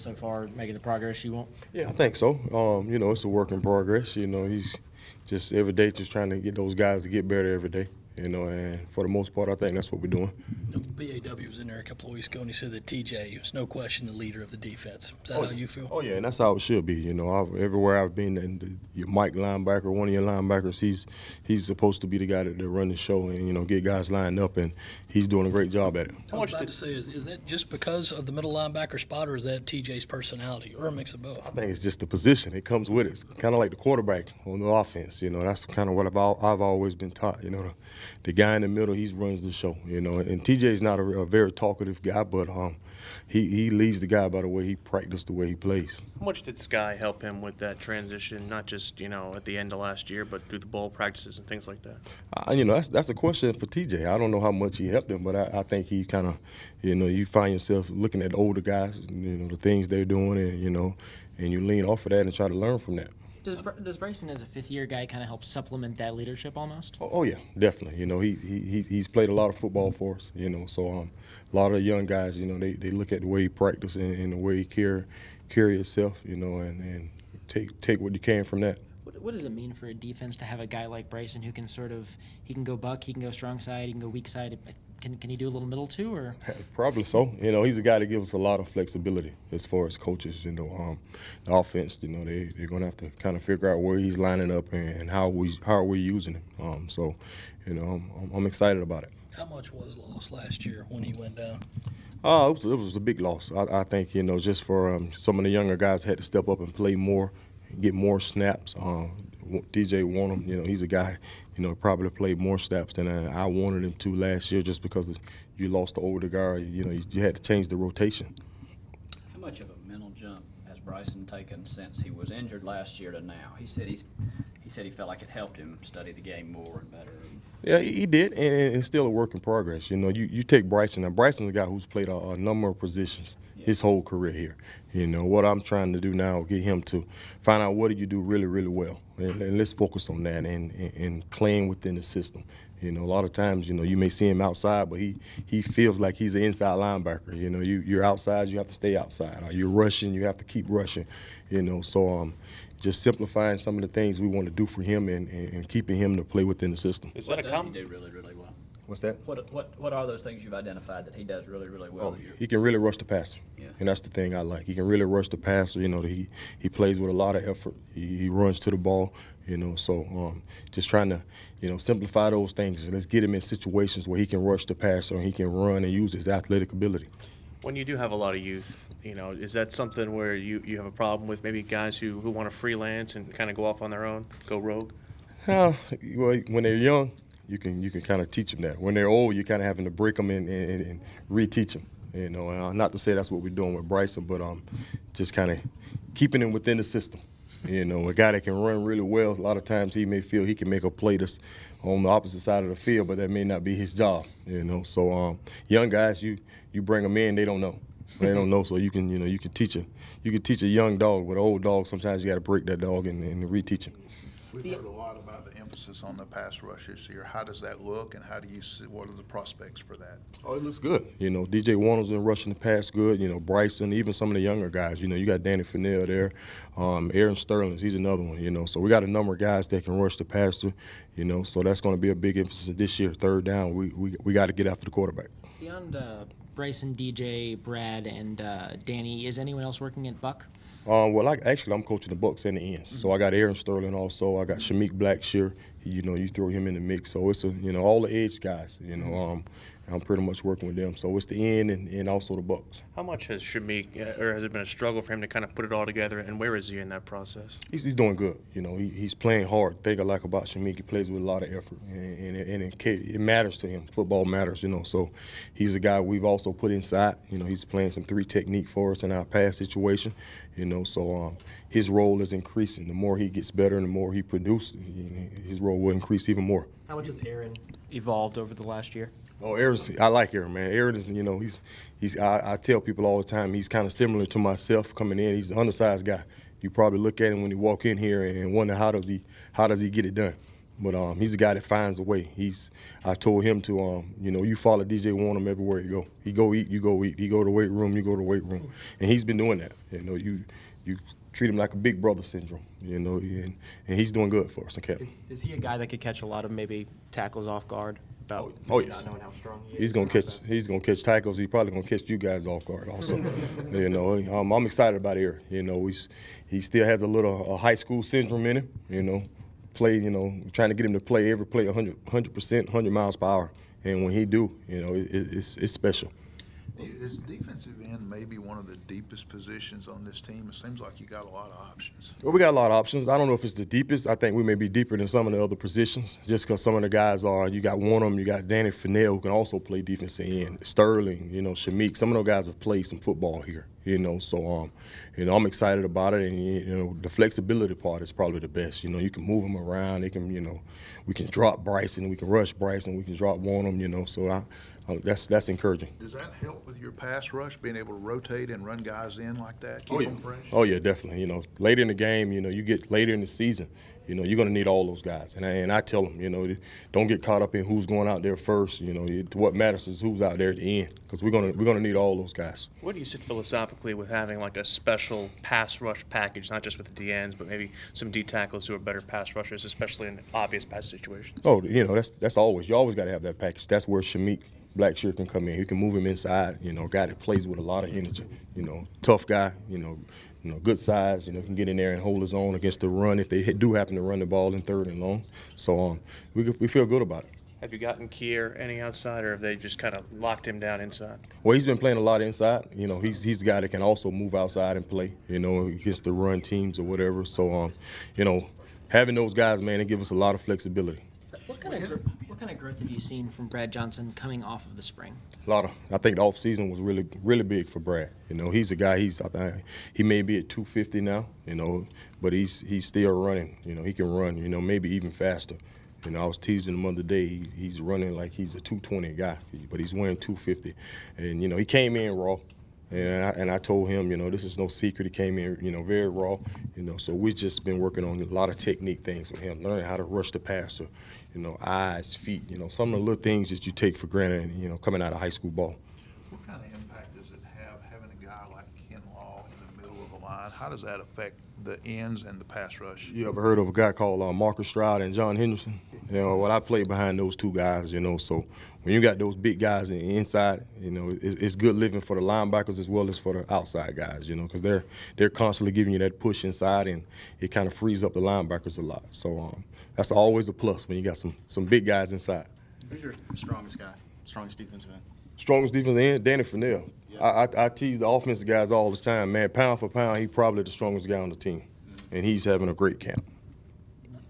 so far, making the progress you want? Yeah, I think so. You know, it's a work in progress. You know, he's just every day just trying to get those guys to get better every day. You know, and for the most part, I think that's what we're doing. BAW was in there a couple of weeks ago, and he said that TJ was no question the leader of the defense. Is that how you feel? Oh, yeah, and that's how it should be. You know, everywhere I've been, and your Mike linebacker, one of your linebackers, he's supposed to be the guy that run the show and, you know, get guys lined up, and he's doing a great job at it. I was about to say, is that just because of the middle linebacker spot, or is that TJ's personality, or a mix of both? I think it's just the position. It comes with it. It's kind of like the quarterback on the offense. You know, that's kind of what I've always been taught. You know, the guy in the middle, he runs the show. You know, and TJ's not a very talkative guy, but he leads the guy by the way he practices, the way he plays. How much did Sky help him with that transition, not just, you know, at the end of last year, but through the bowl practices and things like that? You know, that's a question for TJ. I don't know how much he helped him, but I think he kind of, you know, you find yourself looking at the older guys, you know, the things they're doing, and, you know, and you lean off of that and try to learn from that. Does Bryson, as a fifth-year guy, kind of help supplement that leadership almost? Oh yeah, definitely. You know, he's played a lot of football for us. You know, so a lot of the young guys, you know, they look at the way he practices and the way he carry himself, you know, and take what you can from that. What does it mean for a defense to have a guy like Bryson who can he can go buck, he can go strong side, he can go weak side? Can he do a little middle too, or? Probably so. You know, he's a guy that gives us a lot of flexibility as far as coaches. You know, the offense. You know, they're going to have to kind of figure out where he's lining up and how are we using him. So, you know, I'm excited about it. How much was lost last year when he went down? It was a big loss. I think, you know, just for some of the younger guys had to step up and play more, get more snaps. DJ Warnham, you know, he's a guy, you know, probably played more snaps than I wanted him to last year just because you lost the older guy. You know, you had to change the rotation. How much of a mental jump has Bryson taken since he was injured last year to now? He said he felt like it helped him study the game more and better. Yeah, he did, and it's still a work in progress. You know, you take Bryson. Now, Bryson's a guy who's played a number of positions his whole career here. You know, what I'm trying to do now is get him to find out what do you do really, really well. And let's focus on that and playing within the system. You know, a lot of times, you know, you may see him outside, but he feels like he's an inside linebacker. You know, you're outside, you have to stay outside. You're rushing, you have to keep rushing. You know, so just simplifying some of the things we want to do for him and keeping him to play within the system. Is that what does he do really, really well? What's that? What are those things you've identified that he does really, really well? He can really rush the passer, and that's the thing I like. He can really rush the passer. You know, he plays with a lot of effort. He runs to the ball. You know, so just trying to, you know, simplify those things. Let's get him in situations where he can rush the passer and he can run and use his athletic ability. When you do have a lot of youth, you know, is that something where you have a problem with maybe guys who want to freelance and kind of go off on their own, go rogue? Well, when they're young, you can kind of teach them that. When they're old, you're kind of having to break them and reteach them. You know, not to say that's what we're doing with Bryson, but just kind of keeping him within the system. You know, a guy that can run really well, a lot of times he may feel he can make a play that's on the opposite side of the field, but that may not be his job. You know, so young guys, you bring them in, they don't know. They don't know, so you can teach a young dog, but an old dog sometimes you got to break that dog and reteach him. We've heard a lot about the emphasis on the pass rush this year. How does that look, and how do you see, what are the prospects for that? Oh, it looks good. You know, DJ Warner's been rushing the pass good. You know, Bryson, even some of the younger guys. You know, you got Danny Fennell there. Aaron Sterling, he's another one, you know. So we got a number of guys that can rush the passer, you know. So that's going to be a big emphasis this year. Third down, we got to get after the quarterback. Beyond Bryson, DJ, Brad, and Danny, is anyone else working at Buck? Well, I'm coaching the Bucks and the ends. So I got Aaron Sterling also. I got Shameik Blackshear. You know, you throw him in the mix. So it's all the edge guys. You know, I'm pretty much working with them. So it's the end and also the Bucks. How much has Shameik, or has it been a struggle for him to kind of put it all together? And where is he in that process? He's doing good. You know, he's playing hard. The thing I like about Shameik, he plays with a lot of effort, and it matters to him. Football matters, you know. So he's a guy we've also put inside. You know, he's playing some 3 technique for us in our pass situation. You know, so his role is increasing. The more he gets better and the more he produces, his role will increase even more. How much has Aaron evolved over the last year? Oh, I like Aaron, man. Aaron is, you know, I tell people all the time, he's kind of similar to myself coming in. He's an undersized guy. You probably look at him when you walk in here and wonder how does he get it done. but he's a guy that finds a way. I told him to, you follow DJ Warner everywhere you go. He go eat, you go eat. He go to the weight room, you go to the weight room, and he's been doing that. You treat him like a big brother syndrome, and he's doing good for us in camp. Is he a guy that could catch a lot of maybe tackles off guard? About Yes. not knowing how strong he is? He's gonna catch tackles. He's probably gonna catch you guys off guard also. I'm excited about Eric. He still has a high school syndrome in him. Trying to get him to play every play 100%, 100 miles per hour, and when he do, it's special. Is defensive end maybe one of the deepest positions on this team? It seems like you got a lot of options. Well, we got a lot of options. I don't know if it's the deepest. I think we may be deeper than some of the other positions just because some of the guys are. You got one of them, you got Danny Fennell, who can also play defensive end. Sterling, Shamik. Some of those guys have played some football here, So, I'm excited about it. And, the flexibility part is probably the best. You can move them around. They can, we can drop Bryson, we can rush Bryson, we can drop Warnham, So that's encouraging. Does that help with your pass rush, being able to rotate and run guys in like that, keep them fresh? Oh, yeah, definitely. Later in the game, you get later in the season, you're going to need all those guys. And I tell them, don't get caught up in who's going out there first. What matters is who's out there at the end, because we're gonna need all those guys. Where do you sit philosophically with having like a special pass rush package, not just with the DNs, but maybe some D tackles who are better pass rushers, especially in obvious pass situations? Oh, that's always. You always got to have that package. That's where Shamik Blackshear can come in. He can move him inside. A guy that plays with a lot of energy. Tough guy. Good size. Can get in there and hold his own against the run if they do happen to run the ball in 3rd and long. So we feel good about it. Have you gotten Kier any outside, or have they just kind of locked him down inside? Well, he's been playing a lot inside. He's a guy that can also move outside and play. Against the run teams or whatever. So having those guys, man, it gives us a lot of flexibility. What kind of growth have you seen from Brad Johnson coming off of the spring? I think the offseason was really, really big for Brad. He's a guy, I think he may be at 250 now, but he's still running. He can run, maybe even faster. I was teasing him the other day. He's running like he's a 220 guy, but he's weighing 250. And, he came in raw. And I told him, this is no secret. He came in, very raw, So we've just been working on a lot of technique things with him, learning how to rush the passer, eyes, feet, some of the little things that you take for granted, coming out of high school ball. What kind of impact does it have having a guy like Ken Law in the middle of the line? How does that affect the ends and the pass rush? You ever heard of a guy called Marcus Stroud and John Henderson? I played behind those two guys, so when you got those big guys inside, it's good living for the linebackers as well as for the outside guys, because they're constantly giving you that push inside, and it kind of frees up the linebackers a lot. So that's always a plus when you got some big guys inside. Who's your strongest guy, strongest defensive end? Strongest defensive end, Danny Fennell. Yeah. I tease the offensive guys all the time, man. Pound for pound, he's probably the strongest guy on the team, and he's having a great camp.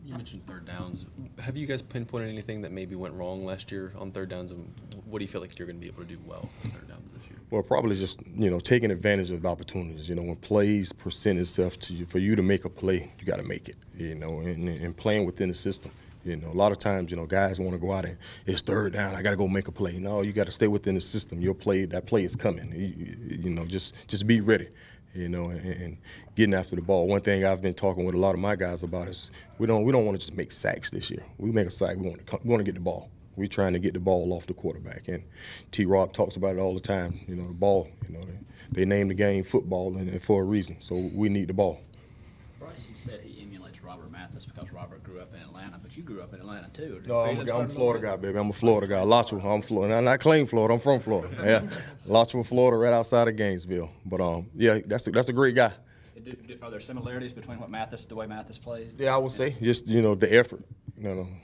You mentioned 3rd downs. Have you guys pinpointed anything that maybe went wrong last year on 3rd downs, and what do you feel like you're going to be able to do well on 3rd downs this year? Well, probably just, taking advantage of the opportunities. When plays present itself to you, for you to make a play, you got to make it, and playing within the system. A lot of times, guys want to go out and it's 3rd down, I got to go make a play. No, you got to stay within the system. That play is coming. Just be ready. And getting after the ball. One thing I've been talking with a lot of my guys about is we don't want to just make sacks this year. We make a sack, we want to get the ball. We're trying to get the ball off the quarterback. And T-Rob talks about it all the time. The ball. They named the game football and for a reason. So we need the ball. Bryson said he emulates Robert Mathis because Robert grew up in Atlanta, but you grew up in Atlanta too. No, I'm a Florida guy, baby. I'm a Florida guy. Lachua, I'm Florida. And I claim Florida. I'm from Florida. Yeah, Lachua, Florida, right outside of Gainesville. But yeah, that's a great guy. Are there similarities between the way Mathis plays? Yeah, I would say just the effort.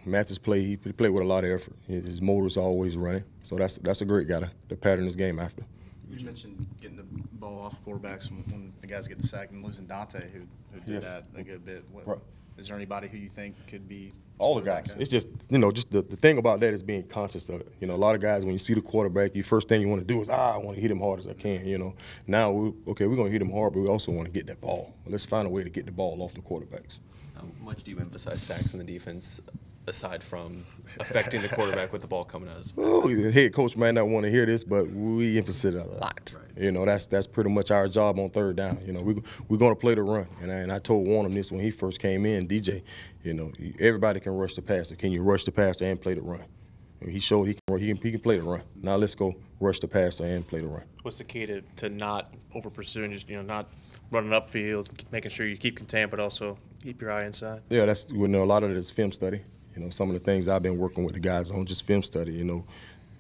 Mathis he played with a lot of effort. His motor's always running, so that's a great guy to pattern his game after. You mentioned getting the ball off quarterbacks when the guys get the sack, and losing Dante, who did that a good bit. Right. Is there anybody who you think could be all the guys? It's just the thing about that is being conscious of it. A lot of guys, when you see the quarterback, the first thing you want to do is I want to hit him hard as I can. Now we're going to hit him hard, but we also want to get that ball. Let's find a way to get the ball off the quarterbacks. How much do you emphasize sacks in the defense, aside from affecting the quarterback with the ball coming out? The head coach might not want to hear this, but we emphasize it a lot. Right. You know, that's pretty much our job on third down. You know, we're going to play the run. And I told Warren this when he first came in, DJ, you know, everybody can rush the passer. Can you rush the passer and play the run? He showed he can play the run. Now let's go rush the passer and play the run. What's the key to not over pursuing, just not running upfield, making sure you keep contained, but also keep your eye inside? Yeah, that's a lot of it is film study. You know, some of the things I've been working with the guys on, just film study. You know,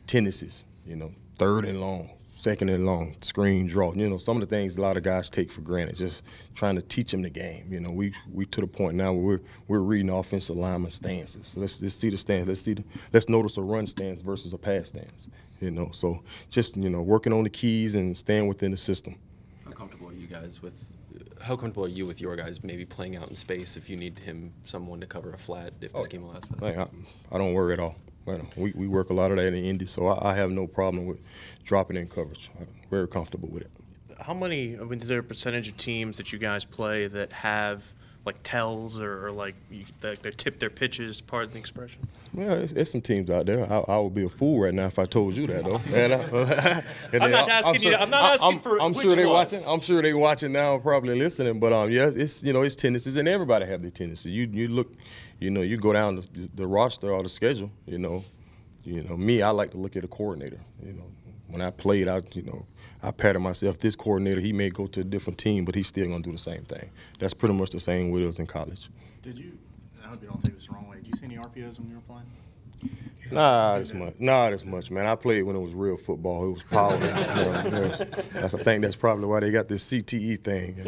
tendencies. You know, third and long, second and long, screen draw. You know, some of the things a lot of guys take for granted. Just trying to teach them the game. You know, we to the point now where we're reading offensive lineman stances. So let's see the stance. Let's notice a run stance versus a pass stance. You know, so just working on the keys and staying within the system. How comfortable are you with your guys maybe playing out in space if you need someone to cover a flat if the scheme allows for that? I don't worry at all. We work a lot of that in Indy, so I have no problem with dropping in coverage. I'm very comfortable with it. Is there a percentage of teams that you guys play that have like tells or they tip their pitches, pardon the expression? Yeah, there's some teams out there. I would be a fool right now if I told you that, though. I'm not asking for I'm sure they're watching. I'm sure they're watching now, probably listening. But yeah, it's it's tendencies, and everybody have their tendencies. You look, you go down the roster or the schedule. Me, I like to look at a coordinator. When I played, I pattern myself. This coordinator, he may go to a different team, but he's still gonna do the same thing. That's pretty much the same with us in college. I hope you don't take this the wrong way. Did you see any RPOs when you were playing? Not as much, man. I played when it was real football. It was power. I think that's probably why they got this CTE thing. You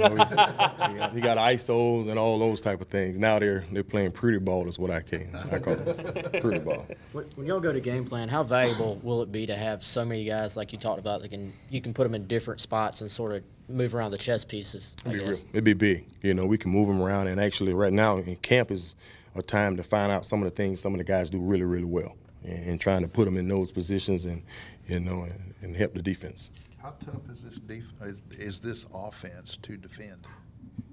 got ISOs and all those type of things. Now they're playing pretty ball is what I call it. Pretty ball. When y'all go to game plan, how valuable will it be to have so many guys like you talked about that you can put them in different spots and sort of move around the chess pieces? It'd be big. We can move them around, and actually right now in camp is a time to find out some of the things some of the guys do really, really well, and trying to put them in those positions and and help the defense. How tough is this offense to defend?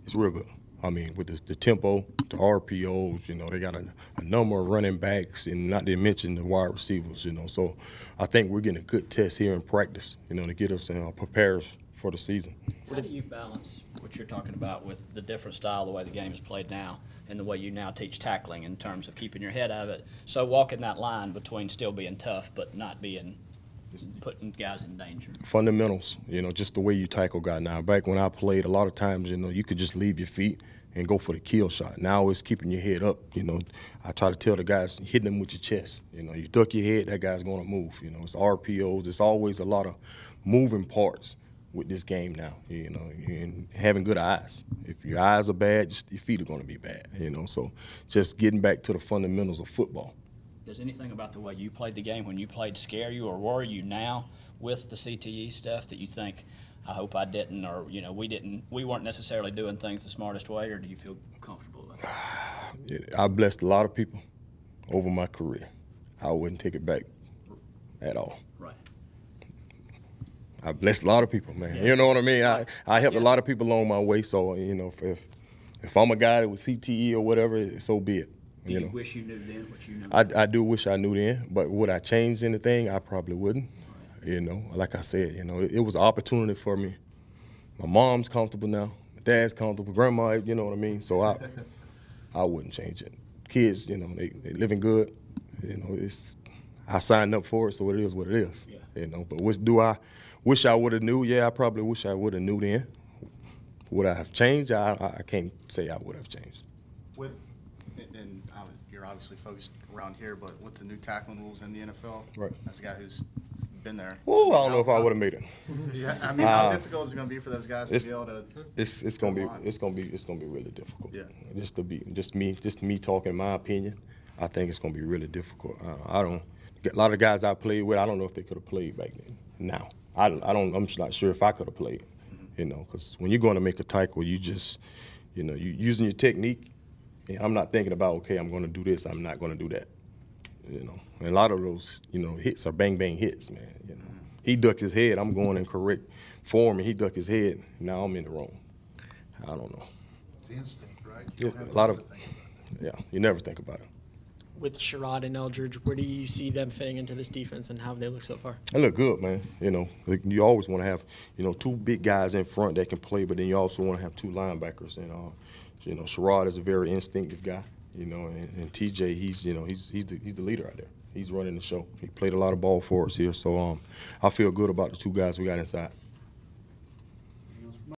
It's real good. I mean, with the tempo, the RPOs, they got a number of running backs, and not to mention the wide receivers, So I think we're getting a good test here in practice, to get us prepare us for the season. How do you balance what you're talking about with the different style, the way the game is played now, and the way you now teach tackling in terms of keeping your head out of it? So walking that line between still being tough but not putting guys in danger. Fundamentals, just the way you tackle guys now. Back when I played, a lot of times, you could just leave your feet and go for the kill shot. Now it's keeping your head up. I try to tell the guys, hitting them with your chest. You duck your head, that guy's going to move. It's RPOs. It's always a lot of moving parts with this game now, and having good eyes. If your eyes are bad, just your feet are going to be bad, So just getting back to the fundamentals of football. Does anything about the way you played the game when you played scare you, or worry you now with the CTE stuff that you think, I hope I didn't, or we weren't necessarily doing things the smartest way, or do you feel comfortable about that? I blessed a lot of people over my career. I wouldn't take it back at all. Right. I blessed a lot of people, man. You know what I mean? I helped a lot of people along my way. So, if I'm a guy that was CTE or whatever, so be it. Do you wish you knew then what you know? I do wish I knew then, but would I change anything? I probably wouldn't. Like I said, it was an opportunity for me. My mom's comfortable now. My dad's comfortable. Grandma, you know what I mean? So I wouldn't change it. Kids, they living good. I signed up for it, so it is what it is. Yeah. But do I wish I would have knew? Yeah, I probably wish I would have knew then. Would I have changed? I can't say I would have changed. You're obviously focused around here, but with the new tackling rules in the NFL, right? As a guy who's been there, I don't know if I would have made it. Yeah, I mean, how difficult is it going to be for those guys to be able to? It's going to be really difficult. Yeah. Just me talking my opinion. I think it's going to be really difficult. A lot of guys I played with, I don't know if they could have played back then. Now, I'm just not sure if I could have played. Because when you're going to make a tackle, you just, you're using your technique. And I'm not thinking about, okay, I'm going to do this, I'm not going to do that. And a lot of those, hits are bang, bang hits, man. He ducked his head, I'm going in correct form, and he ducked his head. Now I'm in the wrong. I don't know. It's instinct, right? You never think about it. with Sherrod and Eldridge, where do you see them fitting into this defense, and how have they looked so far? They look good, man. You know, you always want to have, you know, two big guys in front that can play, but then you also want to have two linebackers. And you know, Sherrod is a very instinctive guy. You know, and TJ, he's the leader out there. He's running the show. He played a lot of ball for us here, so I feel good about the two guys we got inside.